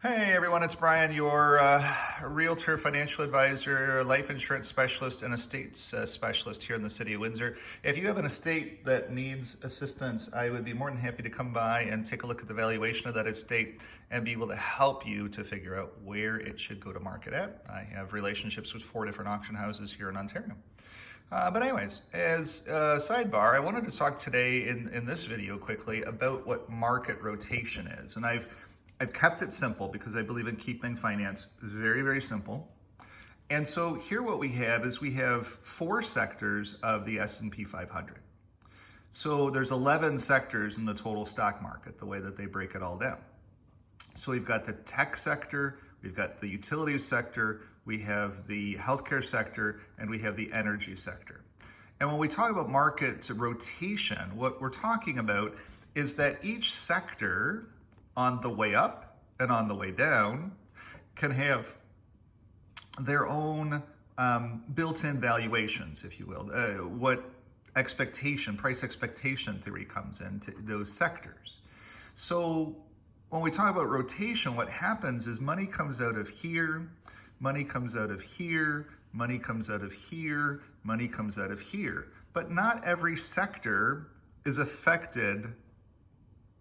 Hey everyone, it's Brian, your realtor, financial advisor, life insurance specialist, and estates specialist here in the city of Windsor. If you have an estate that needs assistance, I would be more than happy to come by and take a look at the valuation of that estate and be able to help you to figure out where it should go to market at. I have relationships with 4 different auction houses here in Ontario. But anyways, as a sidebar, I wanted to talk today in this video quickly about what market rotation is. And I've kept it simple because I believe in keeping finance very, very simple. And so here what we have is we have 4 sectors of the S&P 500. So there's 11 sectors in the total stock market, the way that they break it all down. So we've got the tech sector, we've got the utilities sector, we have the healthcare sector, and we have the energy sector. And when we talk about market rotation, what we're talking about is that each sector on the way up and on the way down can have their own built-in valuations, if you will. What price expectation theory comes into those sectors. So when we talk about rotation, what happens is money comes out of here, money comes out of here, money comes out of here, money comes out of here. But not every sector is affected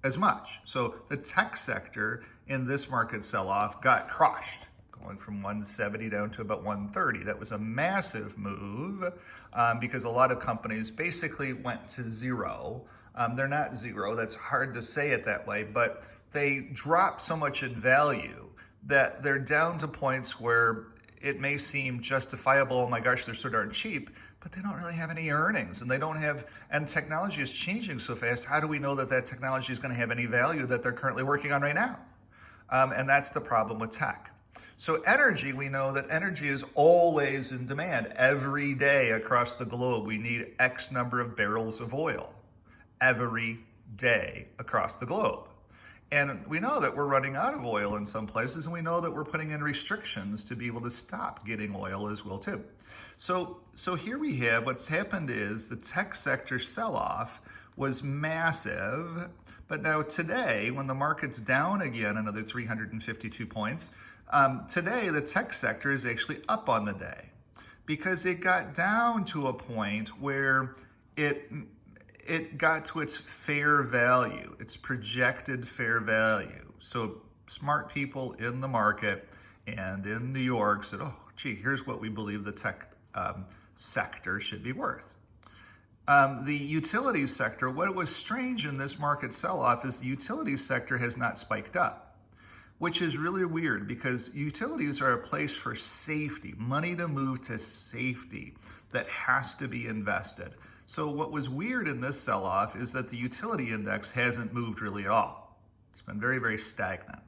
as much. So the tech sector in this market sell-off got crushed, going from 170 down to about 130. That was a massive move because a lot of companies basically went to zero. They're not zero, that's hard to say it that way, but they dropped so much in value that they're down to points where it may seem justifiable, oh my gosh, they're so darn cheap, but they don't really have any earnings and and technology is changing so fast. How do we know that that technology is going to have any value that they're currently working on right now? And that's the problem with tech. So energy, we know that energy is always in demand. Every day across the globe, we need X number of barrels of oil. Every day across the globe. And we know that we're running out of oil in some places, and we know that we're putting in restrictions to be able to stop getting oil as well too. So here we have what's happened is the tech sector sell-off was massive, but now today, when the market's down again another 352 points, today the tech sector is actually up on the day because it got down to a point where it got to its fair value, its projected fair value. So smart people in the market and in New York said, oh, gee, here's what we believe the tech sector should be worth. The utilities sector, what was strange in this market sell-off is the utilities sector has not spiked up, which is really weird because utilities are a place for safety, money to move to safety that has to be invested. So what was weird in this sell-off is that the utility index hasn't moved really at all. It's been very, very stagnant.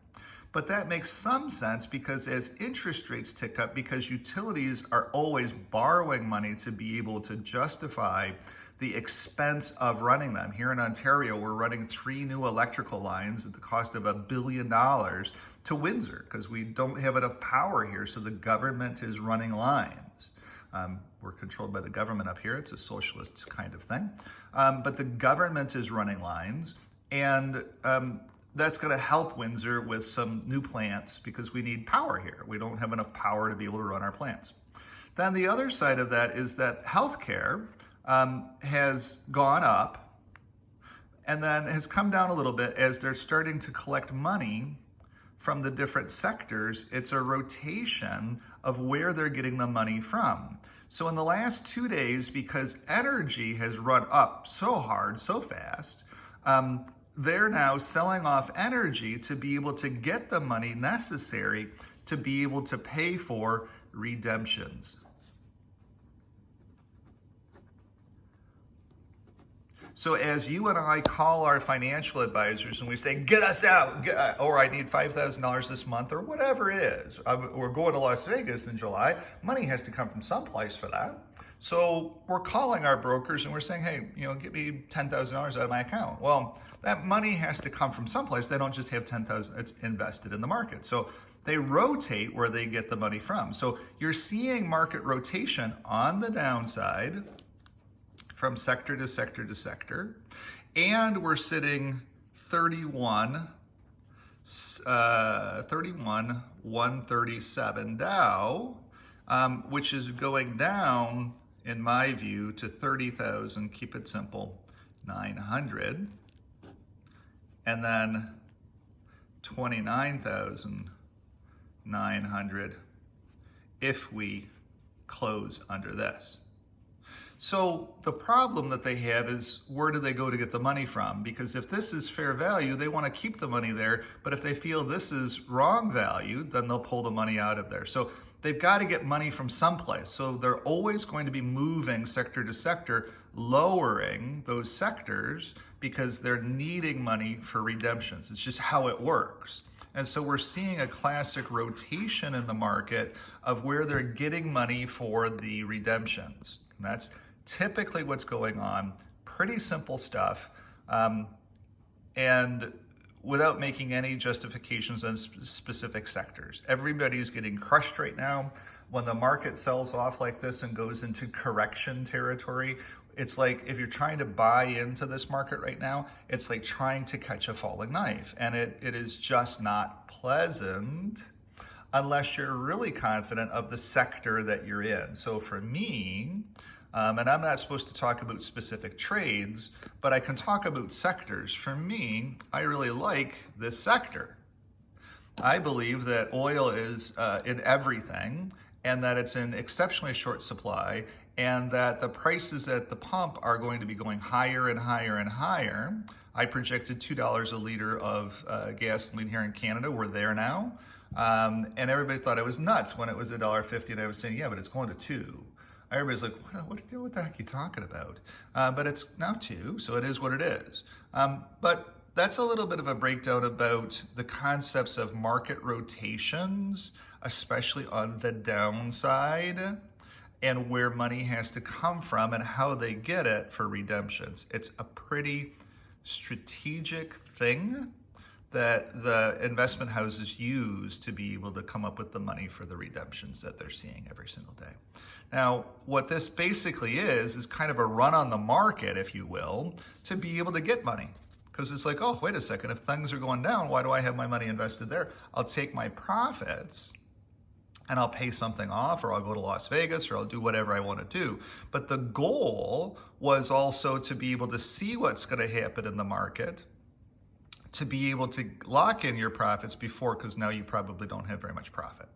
But that makes some sense because as interest rates tick up, because utilities are always borrowing money to be able to justify the expense of running them. Here in Ontario, we're running 3 new electrical lines at the cost of $1 billion to Windsor because we don't have enough power here, so the government is running lines. We're controlled by the government up here. It's a socialist kind of thing. But the government is running lines, and that's going to help Windsor with some new plants because we need power here. We don't have enough power to be able to run our plants. Then the other side of that is that healthcare has gone up and then has come down a little bit as they're starting to collect money from the different sectors. It's a rotation of where they're getting the money from. So in the last 2 days, because energy has run up so hard, so fast, they're now selling off energy to be able to get the money necessary to be able to pay for redemptions. So as you and I call our financial advisors and we say, get us out, or I need $5,000 this month, or whatever it is, we're going to Las Vegas in July, money has to come from someplace for that. So we're calling our brokers and we're saying, hey, get me $10,000 out of my account. Well, that money has to come from someplace. They don't just have $10,000, it's invested in the market. So they rotate where they get the money from. So you're seeing market rotation on the downside from sector to sector to sector. And we're sitting 31 31,137 Dow, which is going down, in my view, to 30,000, keep it simple, 900, and then 29,900 if we close under this. So the problem that they have is, where do they go to get the money from? Because if this is fair value, they want to keep the money there. But if they feel this is wrong value, then they'll pull the money out of there. So they've got to get money from someplace. So they're always going to be moving sector to sector, lowering those sectors because they're needing money for redemptions. It's just how it works. And so we're seeing a classic rotation in the market of where they're getting money for the redemptions. And that's typically what's going on. Pretty simple stuff. And without making any justifications on specific sectors. Everybody's getting crushed right now. When the market sells off like this and goes into correction territory, it's like if you're trying to buy into this market right now, it's like trying to catch a falling knife. And it is just not pleasant unless you're really confident of the sector that you're in. So for me, and I'm not supposed to talk about specific trades, but I can talk about sectors. For me, I really like this sector. I believe that oil is in everything, and that it's in exceptionally short supply, and that the prices at the pump are going to be going higher and higher and higher. I projected $2 a liter of gasoline here in Canada. We're there now. And everybody thought I was nuts when it was $1.50, and I was saying, yeah, but it's going to $2. Everybody's like, what the heck are you talking about? But it's now $2, so it is what it is. But that's a little bit of a breakdown about the concepts of market rotations, especially on the downside, and where money has to come from and how they get it for redemptions. It's a pretty strategic thing that the investment houses use to be able to come up with the money for the redemptions that they're seeing every single day. Now, what this basically is kind of a run on the market, if you will, to be able to get money. Because it's like, oh, wait a second, if things are going down, why do I have my money invested there? I'll take my profits and I'll pay something off, or I'll go to Las Vegas, or I'll do whatever I want to do. But the goal was also to be able to see what's going to happen in the market, to be able to lock in your profits before, because now you probably don't have very much profit.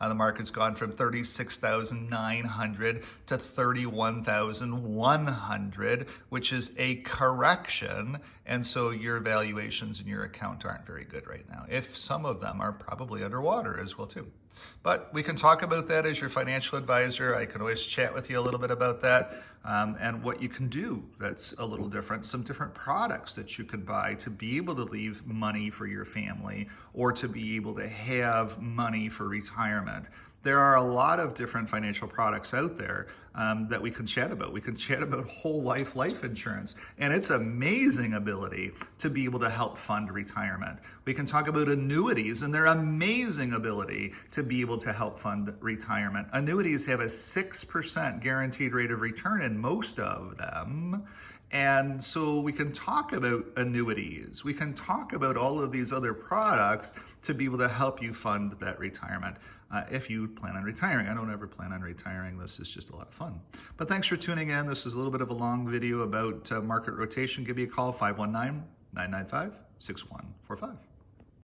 The market's gone from 36,900 to 31,100, which is a correction. And so your valuations in your account aren't very good right now. If some of them are probably underwater as well too. But we can talk about that as your financial advisor. I can always chat with you a little bit about that and what you can do that's a little different. Some different products that you can buy to be able to leave money for your family or to be able to have money for retirement. There are a lot of different financial products out there that we can chat about. We can chat about whole life insurance and its amazing ability to be able to help fund retirement. We can talk about annuities and their amazing ability to be able to help fund retirement. Annuities have a 6% guaranteed rate of return in most of them. And so we can talk about annuities. We can talk about all of these other products to be able to help you fund that retirement if you plan on retiring. I don't ever plan on retiring. This is just a lot of fun. But thanks for tuning in. This is a little bit of a long video about market rotation. Give me a call, 519-995-6145.